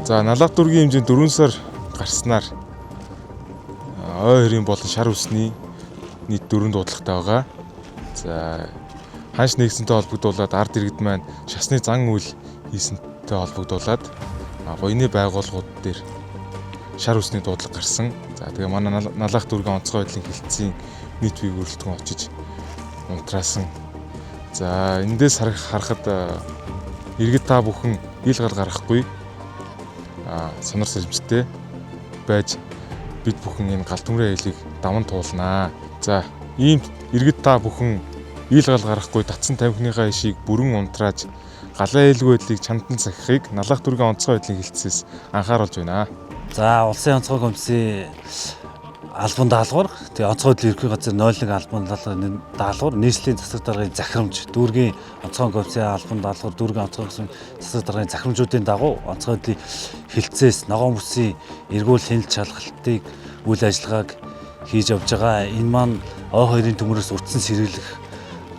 За налах дүүргийн хэмжээнд 4 сар гарснаар ой хоёрын болон шар үсний нийт 4 дуудлагатай байгаа. За ханш нэгсэнтэй холбогдуулаад ард иргэд маань шасны зан үйл хийсэнтэй холбогдуулаад буйны байгууллагууд дээр шар үсний дуудлага гарсан. За тэгээ манай налах дүүргийн онцгой байдлын хилцээний нийт бие бүрэлдэхүүн очиж унтраасан. За эндээс харахад иргэд та бүхэн ил гал гарахгүй сонор сэрэмжтэй байж бид бүхэн энэ гал түмрийн айлыг даван туулнаа. За ийм иргэд та бүхэн ил гал гарахгүй татсан тамхиныхаа ишийг бүрэн унтрааж галын айлгүй байдлыг чамдан захихыг налах дүүргийн онцгой байдлын хилцээс анхааруулж байна. За улсын онцгой комиссийн албан даалгавар тэгээ онцгой байдлын ерхий газар 01 албан даалгавар нийслэлийн засаг даргын захирамж дүүргийн онцгой комиссийн албан даалгавар дүүргийн онцгой комиссийн засаг даргын захирамжуудын дагуу онцгой байдлын хилцээс ногоон бүсийн эргүүл хяналт шалгалтыг үйл ажиллагааг хийж явж байгаа. Энэ маань О2-ын төмөрөөс үрдсэн сэргийлэх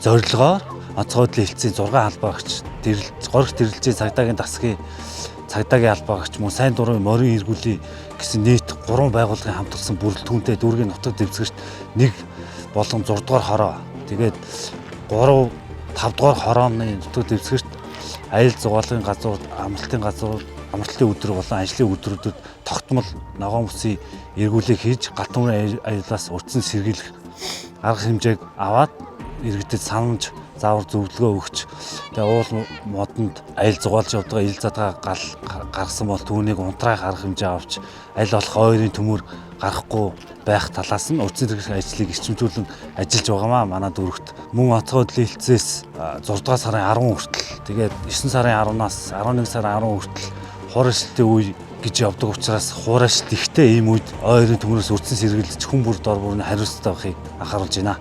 зорилгоор онцгой байдлын хилцээний 6 албаагч горох тэрэлжийн цагдаагийн дасгийн цагдаагийн албаагч мөн сайн дурын морин эргүүлийн гэсэн нийт 3 байгууллагын хамтарсан бүрэлдэхүүнтэй дүүргийн нутаг дэвсгэрт 1 болон 6 дугаар хороо тэгээд 3 5 дугаар хорооны нутаг дэвсгэрт аялал зугаалгын газрууд амралтын өдөр болон ажлын өдрүүдэд тогтмол ногоон бүсийн эргүүлэг хийж гал түмрийн аюулаас урьдчилан сэргийлэх арга хэмжээг аваад иргэдэд санамж заавар зөвлөгөө өгч тэгээ уул модонд аялал зугаалж явдаг ил задгаа гаргасан бол түүнийг унтраах арга хэмжээ авч аль болох ойрын төмөр гарахгүй байх талаас нь урьдчилан сэргийлэх ажлыг эрчимжүүлэн ажиллаж байгаамаа манай дүүрэгт. Мөн онцгой байдлын хилцээс 6 дугаар сарын 10 хүртэл тэгээд 9 сарын 10-наас 11 сарын 10 хүртэл хуурайшилтын үе гэж явдаг учраас хуурайшилт ихтэй ийм үед ойрын төмөрөөс урьдчилан сэргийлж хүн бүр дор бүрний хариуцлага авахыг анхааруулж байна.